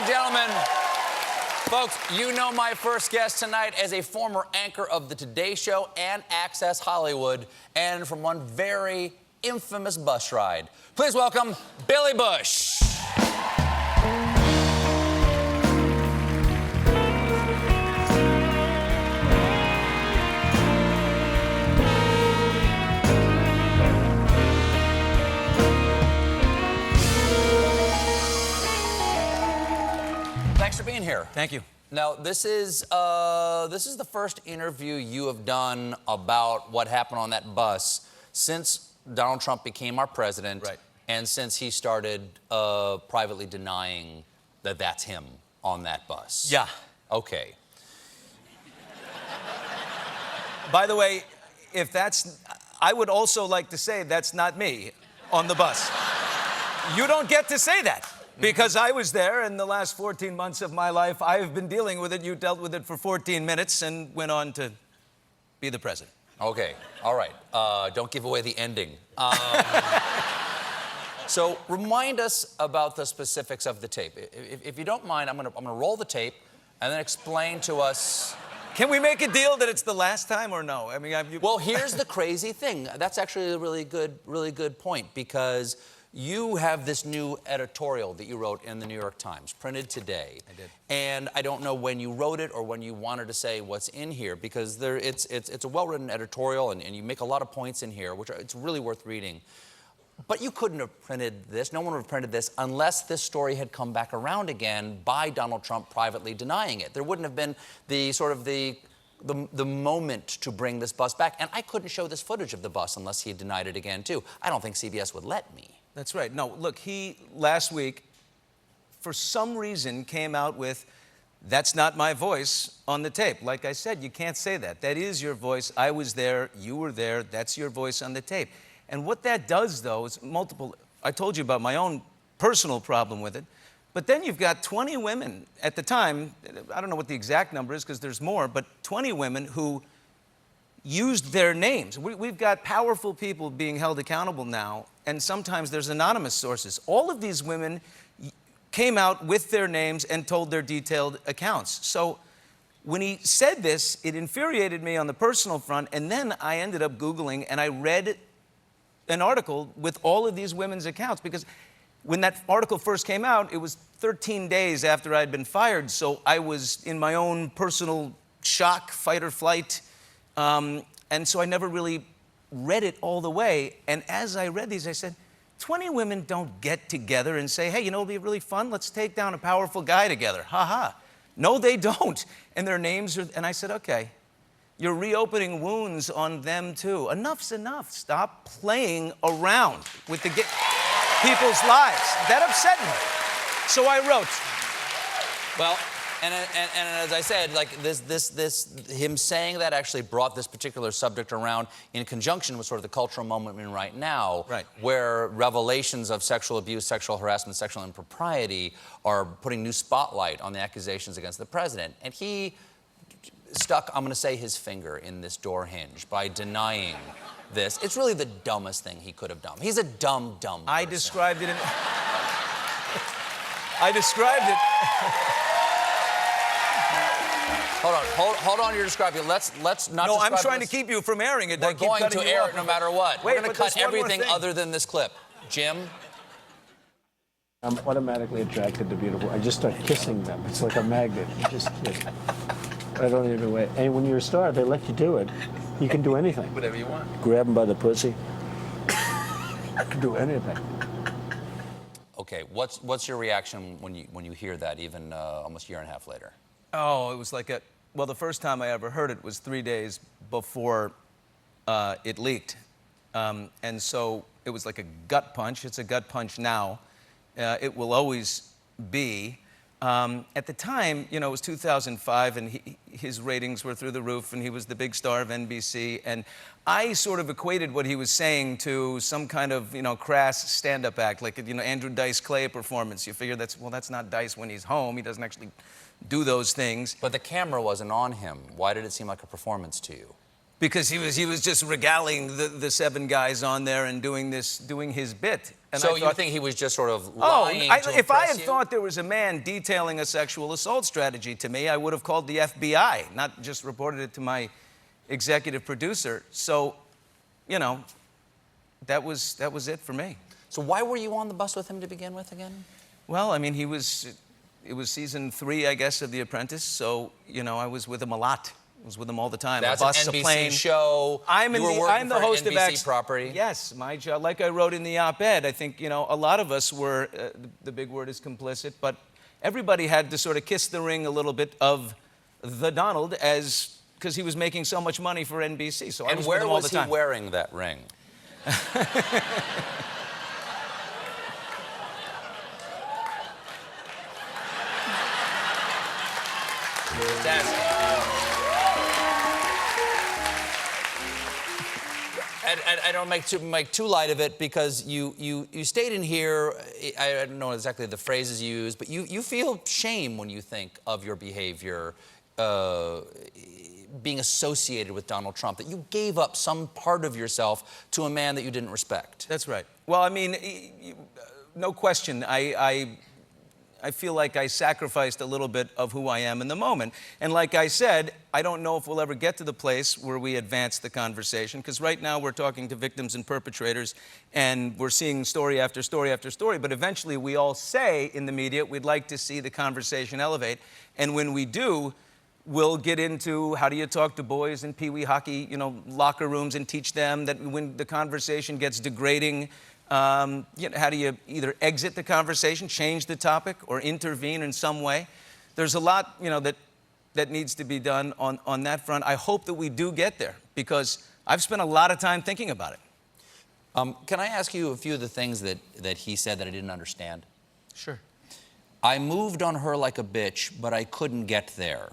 gentlemen, folks, you know my first guest tonight as a former anchor of the Today Show and Access Hollywood, and from one very infamous bus ride. Please welcome Billy Bush. Thanks for being here. Thank you. Now, this is the first interview you have done about what happened on that bus since Donald Trump became our president, right, and since he started privately denying that that's him on that bus. Yeah. Okay. By the way, if that's, I would also like to say that's not me on the bus. You don't get to say that. Because I was there, and the last 14 months of my life, I've been dealing with it. You dealt with it for 14 minutes and went on to be the president. Okay, all right. Don't give away the ending. So remind us about the specifics of the tape. If you don't mind, I'm gonna roll the tape and then explain to us. Can we make a deal that it's the last time or no? I mean, Well, here's the crazy thing. That's actually a really good point, because you have this new editorial that you wrote in the New York Times, printed today. I did. And I don't know when you wrote it or when you wanted to say what's in here, because it's a well-written editorial, and you make a lot of points in here, which it's really worth reading. But you couldn't have printed this, no one would have printed this, unless this story had come back around again by Donald Trump privately denying it. There wouldn't have been the sort of the moment to bring this bus back. And I couldn't show this footage of the bus unless he had denied it again, too. I don't think CBS would let me. That's right. No, look, he, last week, for some reason, came out with, "That's not my voice" on the tape. Like I said, you can't say that. That is your voice. I was there. You were there. That's your voice on the tape. And what that does, though, is multiple. I told you about my own personal problem with it. But then you've got 20 women at the time, I don't know what the exact number is because there's more, but 20 women who used their names. We've got powerful people being held accountable now, and sometimes there's anonymous sources. All of these women came out with their names and told their detailed accounts. So when he said this, it infuriated me on the personal front, and then I ended up Googling and I read an article with all of these women's accounts, because when that article first came out, it was 13 days after I'd been fired, so I was in my own personal shock, fight or flight, and so I never really read it all the way. And as I read these, I said, 20 women don't get together and say, "Hey, you know, it'll be really fun. Let's take down a powerful guy together." Ha ha. No, they don't. And their names are, and I said, okay, you're reopening wounds on them too. Enough's enough. Stop playing around with the people's lives. That upset me. So I wrote. Well, and as I said, like him saying that actually brought this particular subject around in conjunction with sort of the cultural moment we're in right now, right, where revelations of sexual abuse, sexual harassment, sexual impropriety are putting new spotlight on the accusations against the president. And he stuck, I'm going to say, his finger in this door hinge by denying this. It's really the dumbest thing he could have done. He's a dumb person. I described it in... I described it... Hold on, you're describing it. Let's not. No, I'm trying to keep you from airing it. We're going to air it no matter what. Wait, we're going to cut everything other than this clip. Jim? I'm automatically attracted to beautiful. I just start kissing them. It's like a magnet. You just kiss. I don't even wait. And when you're a star, they let you do it. You can do anything. Whatever you want. Grab them by the pussy. I can do anything. Okay, what's your reaction when you hear that, even almost a year and a half later? Oh, it was like a... Well, the first time I ever heard it was 3 days before it leaked. And so it was like a gut punch. It's a gut punch now. It will always be. At the time, you know, it was 2005, and his ratings were through the roof, and he was the big star of NBC. And I sort of equated what he was saying to some kind of, you know, crass stand-up act, like, you know, Andrew Dice Clay performance. You figure that's not Dice when he's home. He doesn't actually do those things. But the camera wasn't on him. Why did it seem like a performance to you? because he was just regaling the 7 guys on there and doing his bit. And So I you thought, think he was just sort of oh, lying to if I impress had you? thought there was a man detailing a sexual assault strategy to me, I would have called the FBI, not just reported it to my executive producer. So, you know, that was it for me. So why were you on the bus with him to begin with again? Well, I mean, it was season 3, I guess, of The Apprentice. So, you know, I was with him a lot. I was with him all the time. That's a bus, an NBC a plane. show. I'm you were working I'm the for host NBC of property. Yes, my job. Like I wrote in the op-ed, I think, you know, a lot of us were, the big word is complicit, but everybody had to sort of kiss the ring a little bit of the Donald because he was making so much money for NBC. So I was with him all the time. And where was he wearing that ring? I don't make too light of it because you stayed in here. I don't know exactly the phrases you used, but you feel shame when you think of your behavior being associated with Donald Trump, that you gave up some part of yourself to a man that you didn't respect. That's right. Well, I mean, no question. I feel like I sacrificed a little bit of who I am in the moment. And like I said, I don't know if we'll ever get to the place where we advance the conversation, because right now we're talking to victims and perpetrators, and we're seeing story after story after story, but eventually we all say in the media we'd like to see the conversation elevate, and when we do, we'll get into how do you talk to boys in pee-wee hockey, you know, locker rooms and teach them that when the conversation gets degrading, you know, how do you either exit the conversation, change the topic, or intervene in some way? There's a lot, you know, that needs to be done on that front. I hope that we do get there, because I've spent a lot of time thinking about it. Can I ask you a few of the things that he said that I didn't understand? Sure. I moved on her like a bitch, but I couldn't get there.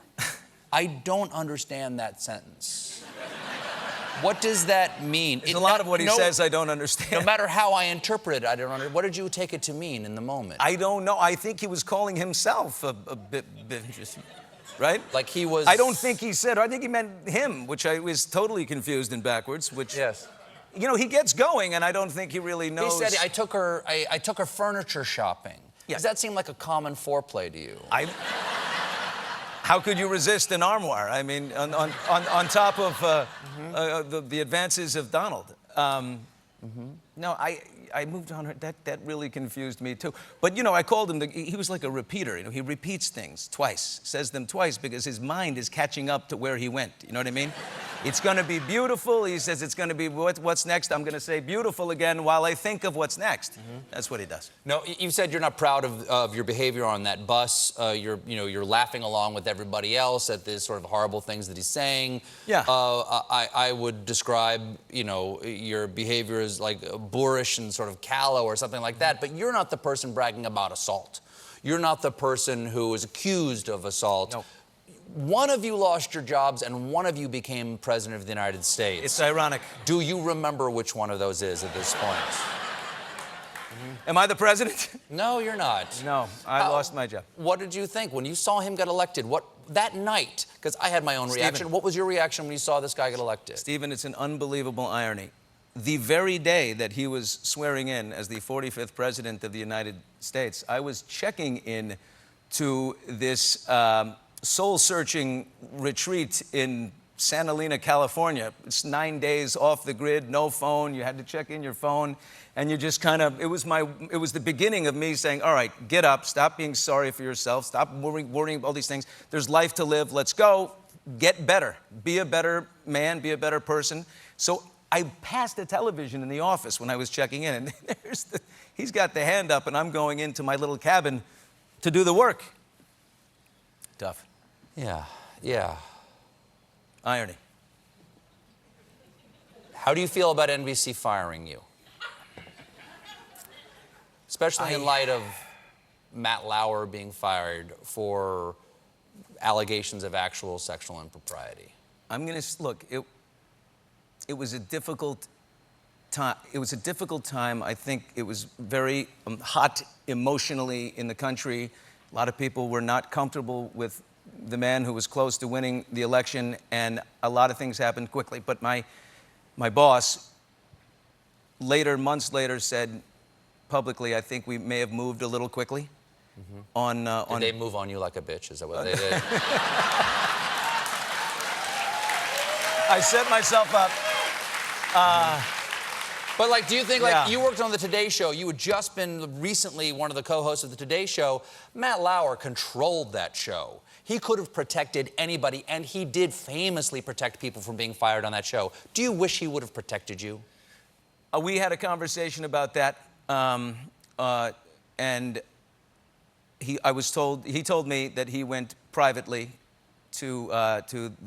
I don't understand that sentence. What does that mean? There's a lot of what he says I don't understand. No matter how I interpret it, I don't understand. What did you take it to mean in the moment? I don't know. I think he was calling himself a bit interesting, right? Like he was... I don't think he said, I think he meant him, which I was totally confused and backwards, which... Yes. You know, he gets going, and I don't think he really knows... He said, I took her furniture shopping. Yeah. Does that seem like a common foreplay to you? How could you resist an armoire? I mean, on top of the advances of Donald. No, I moved on her. That really confused me too. But you know, I called him. He was like a repeater. You know, he repeats things twice, says them twice because his mind is catching up to where he went. You know what I mean? It's going to be beautiful. He says it's going to be what's next. I'm going to say beautiful again while I think of what's next. That's what he does. No, you said you're not proud of your behavior on that bus. You're laughing along with everybody else at the sort of horrible things that he's saying. Yeah. I would describe, your behavior as like boorish and sort of callow or something like that. But you're not the person bragging about assault. You're not the person who is accused of assault. No. One of you lost your jobs and one of you became president of the United States. It's ironic. Do you remember which one of those is at this point? Am I the president? No, you're not. No, I lost my job. What did you think when you saw him get elected? That night, because I had my own reaction. What was your reaction when you saw this guy get elected? Stephen, it's an unbelievable irony. The very day that he was swearing in as the 45th president of the United States, I was checking in to this soul-searching retreat in Santa Elena, California. It's 9 days off the grid, no phone. You had to check in your phone, and you just kind of, it was the beginning of me saying, all right, get up, stop being sorry for yourself, stop worrying about all these things. There's life to live, let's go, get better, be a better man, be a better person. So I passed the television in the office when I was checking in, and he's got the hand up, and I'm going into my little cabin to do the work. Tough. Yeah. Irony. How do you feel about NBC firing you? Especially in light of Matt Lauer being fired for allegations of actual sexual impropriety. I'm going to look. It was a difficult time. It was a difficult time. I think it was very hot emotionally in the country. A lot of people were not comfortable with the man who was close to winning the election, and a lot of things happened quickly. But my boss, months later, said publicly, I think we may have moved a little quickly. Did they move on you like a bitch? Is that what they did? I set myself up. But like, do you think, like, Yeah. you worked on the Today Show, you had just been recently one of the co-hosts of the Today Show. Matt Lauer controlled that show. He could have protected anybody, and he did famously protect people from being fired on that show. Do you wish he would have protected you? We had a conversation about that, and he told me that he went privately to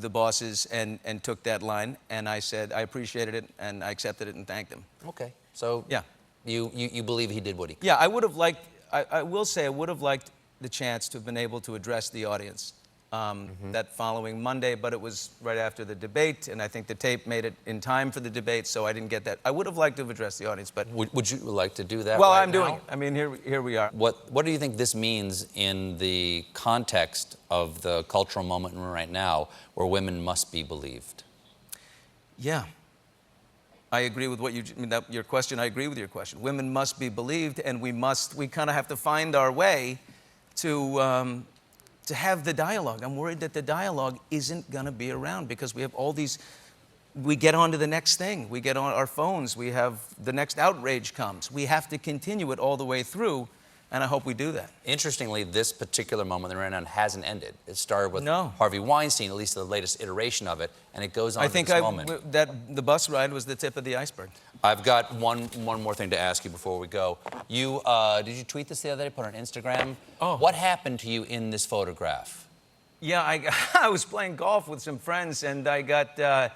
the bosses and took that line, and I said I appreciated it, and I accepted it and thanked him. Okay, so Yeah. you believe he did what he could. Yeah, I would have liked, I will say, I would have liked the chance to have been able to address the audience that following Monday, but it was right after the debate, and I think the tape made it in time for the debate, so I didn't get that. I would have liked to have addressed the audience, but... Would you like to do that Well, right I'm doing now? it. I mean, here we are. What do you think this means in the context of the cultural moment we're in right now, where women must be believed? Yeah. I agree with your question. I agree with your question. Women must be believed, and we kind of have to find our way to have the dialogue. I'm worried that the dialogue isn't going to be around because we have all these, we get on to the next thing. We get on our phones. We have the next outrage comes. We have to continue it all the way through, and I hope we do that. Interestingly, this particular moment that we're in hasn't ended. It started with No. Harvey Weinstein, at least the latest iteration of it, and it goes on I to think this moment. that the bus ride was the tip of the iceberg. I've got one more thing to ask you before we go. You did you tweet this the other day? Put it on Instagram. Oh. What happened to you in this photograph? Yeah, I was playing golf with some friends, and I got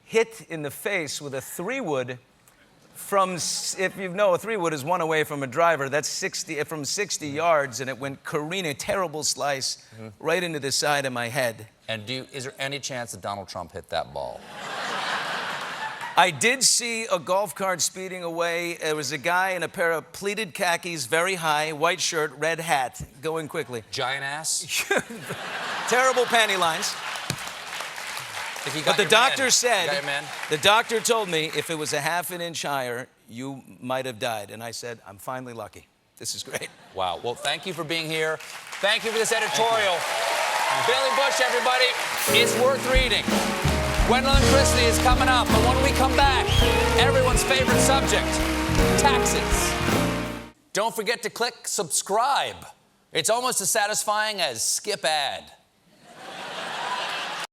hit in the face with a 3-wood from, if you know, a 3-wood is one away from a driver. That's 60 yards, and it went careening, terrible slice, right into the side of my head. And is there any chance that Donald Trump hit that ball? I did see a golf cart speeding away. There was a guy in a pair of pleated khakis, very high, white shirt, red hat, going quickly. Giant ass? Terrible panty lines. If you But got the your doctor man. said, You got your man? the doctor told me if it was a half an inch higher, you might have died. And I said, I'm finally lucky. This is great. Wow. Well, thank you for being here. Thank you for this editorial. Billy Bush, everybody. It's worth reading. Gwendolyn Christie is coming up, but when we come back, everyone's favorite subject, taxes. Don't forget to click subscribe. It's almost as satisfying as skip ad.